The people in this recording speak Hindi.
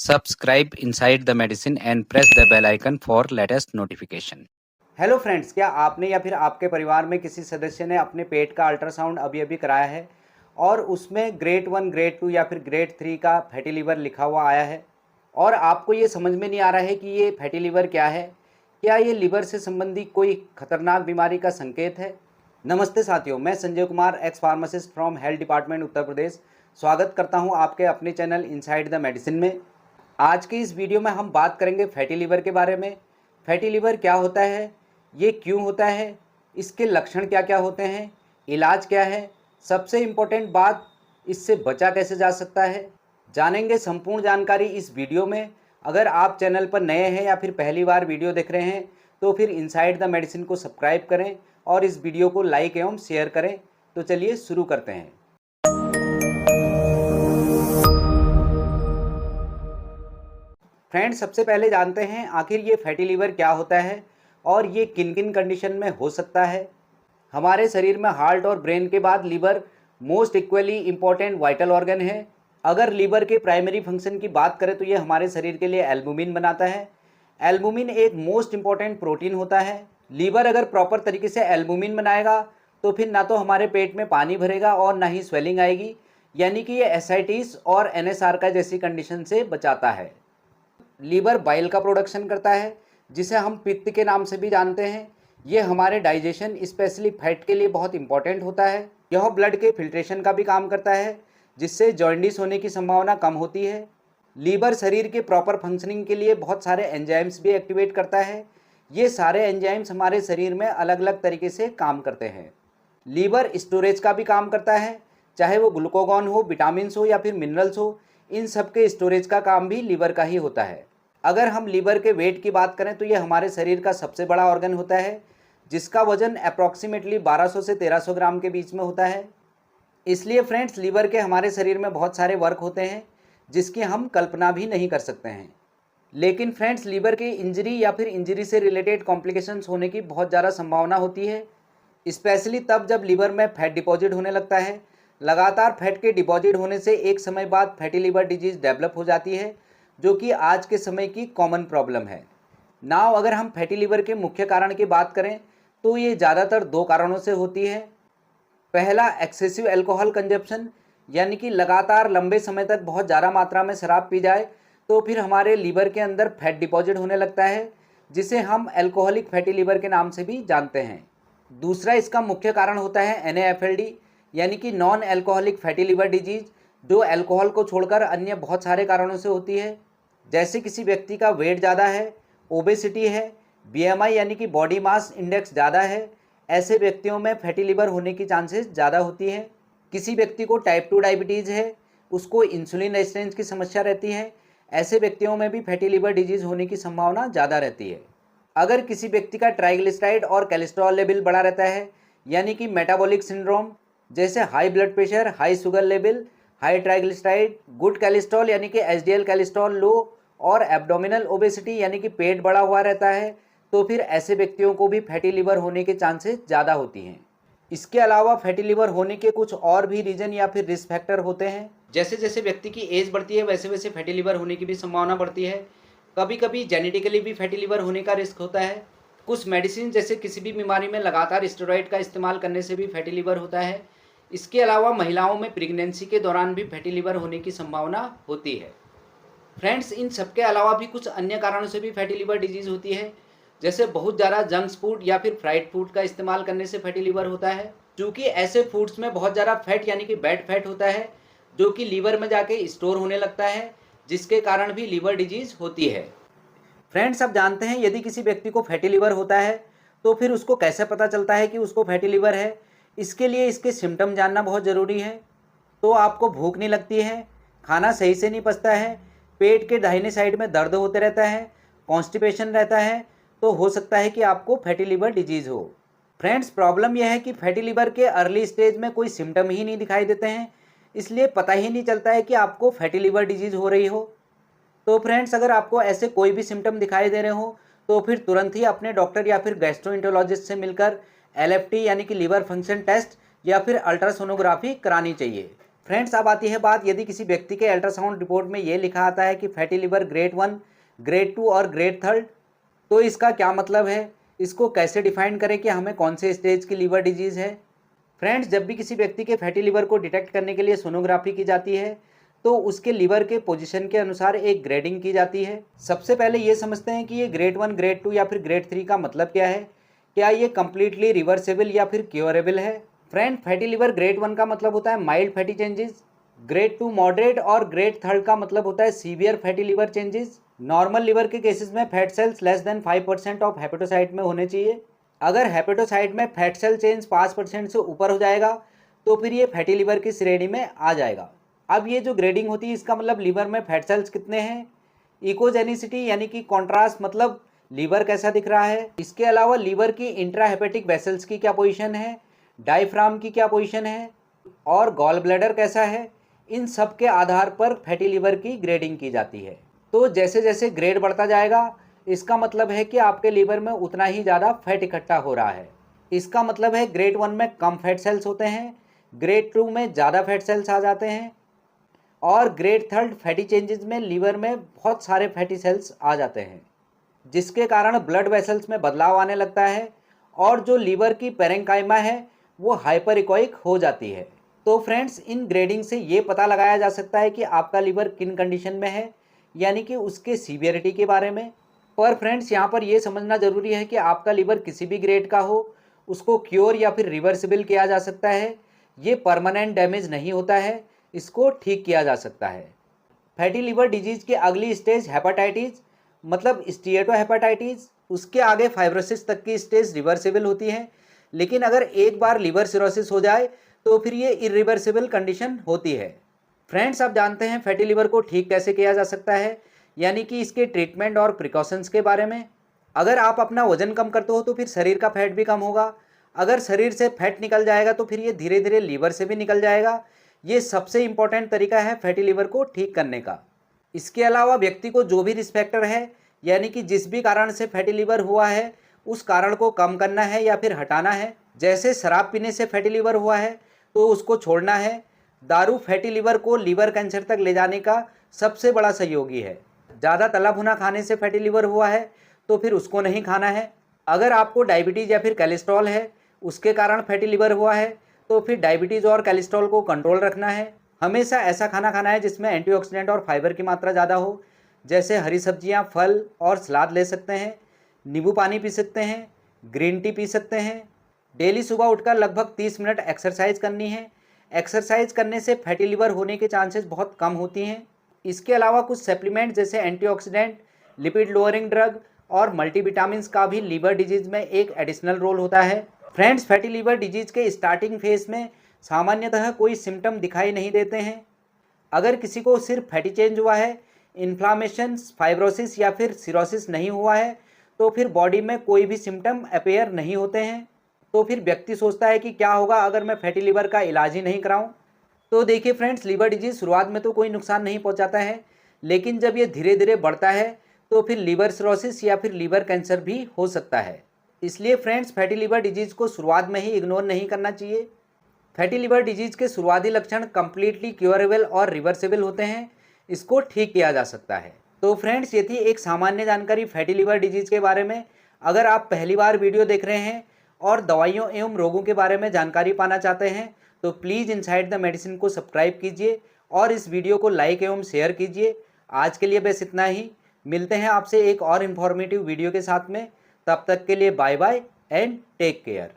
Subscribe Inside the Medicine and press the bell icon for latest notification. Hello friends, क्या आपने या फिर आपके परिवार में किसी सदस्य ने अपने पेट का अल्ट्रासाउंड अभी अभी कराया है और उसमें ग्रेड 1, ग्रेड 2 या फिर ग्रेड 3 का फैटी लीवर लिखा हुआ आया है और आपको ये समझ में नहीं आ रहा है कि ये फैटी लीवर क्या है? क्या ये लीवर से संबंधी कोई खतरनाक बीमारी का संकेत है? नमस्ते साथियों, मैं Sanjay Kumar, ex pharmacist from health department Uttar Pradesh, स्वागत करता हूं आपके अपने चैनल इनसाइड द मेडिसिन में। आज की इस वीडियो में हम बात करेंगे फैटी लीवर के बारे में। फैटी लीवर क्या होता है, ये क्यों होता है, इसके लक्षण क्या क्या होते हैं, इलाज क्या है, सबसे इम्पोर्टेंट बात, इससे बचा कैसे जा सकता है, जानेंगे संपूर्ण जानकारी इस वीडियो में। अगर आप चैनल पर नए हैं या फिर पहली बार वीडियो देख रहे हैं तो फिर इनसाइड द मेडिसिन को सब्सक्राइब करें और इस वीडियो को लाइक एवं शेयर करें। तो चलिए शुरू करते हैं। फ्रेंड्स, सबसे पहले जानते हैं आखिर ये फैटी लीवर क्या होता है और ये किन किन कंडीशन में हो सकता है। हमारे शरीर में हार्ट और ब्रेन के बाद liver most equally important vital organ है। अगर लीवर के प्राइमरी फंक्शन की बात करें तो ये हमारे शरीर के लिए एल्बुमिन बनाता है। एल्बुमिन एक मोस्ट इम्पॉर्टेंट प्रोटीन होता है। लीवर अगर प्रॉपर तरीके से एल्बुमिन बनाएगा तो फिर ना तो हमारे पेट में पानी भरेगा और ना ही स्वेलिंग आएगी, यानी कि ये एसाइटिस और एनएसआर का जैसी कंडीशन से बचाता है। लीवर बाइल का प्रोडक्शन करता है, जिसे हम पित्त के नाम से भी जानते हैं। ये हमारे डाइजेशन स्पेशली फैट के लिए बहुत इंपॉर्टेंट होता है। यह ब्लड के फिल्ट्रेशन का भी काम करता है, जिससे जॉन्डिस होने की संभावना कम होती है। लीवर शरीर के प्रॉपर फंक्शनिंग के लिए बहुत सारे एंजाइम्स भी एक्टिवेट करता है। ये सारे एंजाइम्स हमारे शरीर में अलग अलग तरीके से काम करते हैं। लीवर स्टोरेज का भी काम करता है, चाहे वो ग्लूकोगॉन हो, विटामिन्स हो या फिर मिनरल्स हो, इन सब के स्टोरेज का काम भी लीवर का ही होता है। अगर हम लीवर के वेट की बात करें तो ये हमारे शरीर का सबसे बड़ा ऑर्गन होता है, जिसका वजन अप्रॉक्सीमेटली 1200 से 1300 ग्राम के बीच में होता है। इसलिए फ्रेंड्स, लीवर के हमारे शरीर में बहुत सारे वर्क होते हैं जिसकी हम कल्पना भी नहीं कर सकते हैं। लेकिन फ्रेंड्स, लीवर की इंजरी या फिर इंजरी से रिलेटेड कॉम्प्लिकेशंस होने की बहुत ज़्यादा संभावना होती है, स्पेशली तब जब लीवर में फैट डिपॉजिट होने लगता है। लगातार फैट के डिपॉजिट होने से एक समय बाद फैटी लीवर डिजीज़ डेवलप हो जाती है, जो कि आज के समय की कॉमन प्रॉब्लम है। नाउ अगर हम फैटी लीवर के मुख्य कारण की बात करें तो ये ज़्यादातर दो कारणों से होती है। पहला, एक्सेसिव अल्कोहल कंजप्शन, यानी कि लगातार लंबे समय तक बहुत ज़्यादा मात्रा में शराब पी जाए तो फिर हमारे लीवर के अंदर फैट डिपॉजिट होने लगता है, जिसे हम अल्कोहलिक फैटी लीवर के नाम से भी जानते हैं। दूसरा इसका मुख्य कारण होता है NAFLD, यानी कि non alcoholic fatty liver disease, जो अल्कोहल को छोड़कर अन्य बहुत सारे कारणों से होती है। जैसे किसी व्यक्ति का वेट ज़्यादा है, ओबेसिटी है, BMI यानी कि बॉडी मास इंडेक्स ज़्यादा है, ऐसे व्यक्तियों में फैटी लीवर होने की चांसेस ज़्यादा होती है। किसी व्यक्ति को टाइप 2 डायबिटीज़ है, उसको इंसुलिन रेजिस्टेंस की समस्या रहती है, ऐसे व्यक्तियों में भी फैटी लीवर डिजीज़ होने की संभावना ज़्यादा रहती है। अगर किसी व्यक्ति का ट्राइग्लिसराइड और कोलेस्ट्रॉल लेवल बढ़ा रहता है, यानी कि मेटाबॉलिक सिंड्रोम, जैसे high blood pressure, high sugar level, high triglyceride, good cholesterol यानी कि HDL कोलेस्ट्रॉल लो और एब्डोमिनल ओबेसिटी यानी कि पेट बड़ा हुआ रहता है, तो फिर ऐसे व्यक्तियों को भी फैटी लीवर होने के चांसेस ज़्यादा होती हैं। इसके अलावा फैटी लीवर होने के कुछ और भी रीजन या फिर रिस्क फैक्टर होते हैं। जैसे जैसे व्यक्ति की एज बढ़ती है वैसे वैसे फैटी लीवर होने की भी संभावना बढ़ती है। कभी कभी जेनेटिकली भी फैटी लीवर होने का रिस्क होता है। कुछ मेडिसिन जैसे किसी भी बीमारी में लगातार स्टेरॉइड का इस्तेमाल करने से भी फैटी लीवर होता है। इसके अलावा महिलाओं में प्रेगनेंसी के दौरान भी फैटी लीवर होने की संभावना होती है। फ्रेंड्स, इन सबके अलावा भी कुछ अन्य कारणों से भी फैटी लीवर डिजीज़ होती है, जैसे बहुत ज़्यादा जंक फूड या फिर फ्राइड फूड का इस्तेमाल करने से फैटी लीवर होता है, क्योंकि ऐसे फूड्स में बहुत ज़्यादा फैट यानी कि बैड फैट होता है, जो कि लीवर में जाके स्टोर होने लगता है, जिसके कारण भी लीवर डिजीज़ होती है। फ्रेंड्स, अब जानते हैं यदि किसी व्यक्ति को फैटी लीवर होता है तो फिर उसको कैसे पता चलता है कि उसको फैटी लीवर है। इसके लिए इसके सिम्टम जानना बहुत ज़रूरी है। तो आपको भूख नहीं लगती है, खाना सही से नहीं पचता है, पेट के दाहिने साइड में दर्द होते रहता है, कॉन्स्टिपेशन रहता है, तो हो सकता है कि आपको फैटी लीवर डिजीज़ हो। फ्रेंड्स, प्रॉब्लम यह है कि फैटी लीवर के अर्ली स्टेज में कोई सिम्टम ही नहीं दिखाई देते हैं, इसलिए पता ही नहीं चलता है कि आपको फैटी लीवर डिजीज़ हो रही हो। तो फ्रेंड्स, अगर आपको ऐसे कोई भी सिम्टम दिखाई दे रहे हो तो फिर तुरंत ही अपने डॉक्टर या फिर गैस्ट्रोएंटरोलॉजिस्ट से मिलकर LFT यानी कि लीवर फंक्शन टेस्ट या फिर अल्ट्रासोनोग्राफी करानी चाहिए। फ्रेंड्स अब आती है बात, यदि किसी व्यक्ति के अल्ट्रासाउंड रिपोर्ट में ये लिखा आता है कि फैटी लिवर ग्रेड 1, ग्रेड 2 और ग्रेड 3, तो इसका क्या मतलब है, इसको कैसे डिफाइन करें कि हमें कौन से स्टेज की लीवर डिजीज़ है। फ्रेंड्स जब भी किसी व्यक्ति के फैटी लिवर को डिटेक्ट करने के लिए सोनोग्राफी की जाती है तो उसके लीवर के पोजीशन के अनुसार एक ग्रेडिंग की जाती है। सबसे पहले ये समझते हैं कि ये ग्रेड 1, ग्रेड 2 या फिर ग्रेड 3 का मतलब क्या है, क्या ये कम्प्लीटली रिवर्सेबल या फिर क्योरेबल है। फ्रेंड फैटी लिवर ग्रेड 1 का मतलब होता है mild fatty changes, grade 2 moderate और ग्रेड 3 का मतलब होता है severe fatty liver changes. Normal liver के केसेस में fat cells less than 5% of hepatocyte में होने चाहिए। अगर हेपेटोसाइट में फैट सेल चेंज 5% से ऊपर हो जाएगा तो फिर ये फैटी लिवर की श्रेणी में आ जाएगा। अब ये जो ग्रेडिंग होती है इसका मतलब लीवर में फैट सेल्स कितने हैं, इकोजेनिसिटी यानी कि कॉन्ट्रास्ट मतलब लीवर कैसा दिख रहा है, इसके अलावा लीवर की इंट्राहेपेटिक वेसल्स की क्या पोजीशन है, डायफ्राम की क्या पोजीशन है और गॉल ब्लैडर कैसा है, इन सब के आधार पर फैटी लिवर की ग्रेडिंग की जाती है। तो जैसे जैसे ग्रेड बढ़ता जाएगा इसका मतलब है कि आपके लीवर में उतना ही ज़्यादा फैट इकट्ठा हो रहा है। इसका मतलब है ग्रेड 1 में कम फैट सेल्स होते हैं, ग्रेड 2 में ज़्यादा फैट सेल्स आ जाते हैं और ग्रेड 3 फैटी चेंजेस में लीवर में बहुत सारे फैटी सेल्स आ जाते हैं, जिसके कारण ब्लड वेसल्स में बदलाव आने लगता है और जो लीवर की पेरेंकाइमा है वो हाइपर इकोइक हो जाती है। तो फ्रेंड्स इन ग्रेडिंग से ये पता लगाया जा सकता है कि आपका लीवर किन कंडीशन में है, यानी कि उसके सीवियरिटी के बारे में। पर फ्रेंड्स यहाँ पर यह समझना ज़रूरी है कि आपका लीवर किसी भी ग्रेड का हो उसको क्योर या फिर रिवर्सिबल किया जा सकता है, ये परमानेंट डैमेज नहीं होता है, इसको ठीक किया जा सकता है। फैटी लिवर डिजीज़ की अगली स्टेज हेपाटाइटिस मतलब स्टीएटोहेपेटाइटिस, उसके आगे फाइब्रोसिस तक की स्टेज रिवर्सिबल होती है, लेकिन अगर एक बार लिवर सिरोसिस हो जाए तो फिर ये इरिवर्सिबल कंडीशन होती है। फ्रेंड्स आप जानते हैं फैटी लिवर को ठीक कैसे किया जा सकता है, यानी कि इसके ट्रीटमेंट और प्रिकॉशंस के बारे में। अगर आप अपना वजन कम करते हो तो फिर शरीर का फैट भी कम होगा, अगर शरीर से फैट निकल जाएगा तो फिर ये धीरे धीरे लीवर से भी निकल जाएगा। ये सबसे इम्पॉर्टेंट तरीका है फैटी लिवर को ठीक करने का। इसके अलावा व्यक्ति को जो भी रिस्क फैक्टर है, यानी कि जिस भी कारण से फैटी लिवर हुआ है उस कारण को कम करना है या फिर हटाना है। जैसे शराब पीने से फैटी लिवर हुआ है तो उसको छोड़ना है। दारू फैटी लिवर को लीवर कैंसर तक ले जाने का सबसे बड़ा सहयोगी है। ज़्यादा तला भुना खाने से फैटी लिवर हुआ है तो फिर उसको नहीं खाना है। अगर आपको डायबिटीज़ या फिर कोलेस्ट्रॉल है उसके कारण फैटी लिवर हुआ है तो फिर डायबिटीज़ और कोलेस्ट्रॉल को कंट्रोल रखना है। हमेशा ऐसा खाना खाना है जिसमें एंटीऑक्सीडेंट और फाइबर की मात्रा ज़्यादा हो, जैसे हरी सब्जियां, फल और सलाद ले सकते हैं, नींबू पानी पी सकते हैं, ग्रीन टी पी सकते हैं। डेली सुबह उठकर लगभग 30 मिनट एक्सरसाइज करनी है। एक्सरसाइज करने से फैटी लिवर होने के चांसेस बहुत कम होती हैं। इसके अलावा कुछ सप्लीमेंट जैसे एंटीऑक्सीडेंट, लिपिड लोअरिंग ड्रग और मल्टीविटामिन्स का भी लीवर डिजीज़ में एक एडिशनल रोल होता है। फ्रेंड्स फैटी लिवर डिजीज़ के स्टार्टिंग फेज में सामान्यतः कोई सिम्टम दिखाई नहीं देते हैं। अगर किसी को सिर्फ फैटी चेंज हुआ है, इन्फ्लामेशन, फाइब्रोसिस या फिर सिरोसिस नहीं हुआ है तो फिर बॉडी में कोई भी सिम्टम अपेयर नहीं होते हैं। तो फिर व्यक्ति सोचता है कि क्या होगा अगर मैं फैटी लिवर का इलाज ही नहीं कराऊं। तो देखिए फ्रेंड्स, लिवर डिजीज़ शुरुआत में तो कोई नुकसान नहीं पहुंचाता है, लेकिन जब ये धीरे धीरे बढ़ता है तो फिर लीवर सिरोसिस या फिर लीवर कैंसर भी हो सकता है। इसलिए फ्रेंड्स फैटी लिवर डिजीज़ को शुरुआत में ही इग्नोर नहीं करना चाहिए। फैटी लिवर डिजीज़ के शुरुआती लक्षण कंप्लीटली क्योरेबल और रिवर्सिबल होते हैं, इसको ठीक किया जा सकता है। तो फ्रेंड्स ये थी एक सामान्य जानकारी फैटी लिवर डिजीज़ के बारे में। अगर आप पहली बार वीडियो देख रहे हैं और दवाइयों एवं रोगों के बारे में जानकारी पाना चाहते हैं तो प्लीज़ इनसाइड द मेडिसिन को सब्सक्राइब कीजिए और इस वीडियो को लाइक एवं शेयर कीजिए। आज के लिए बस इतना ही, मिलते हैं आपसे एक और इन्फॉर्मेटिव वीडियो के साथ में। तब तक के लिए bye bye and take care.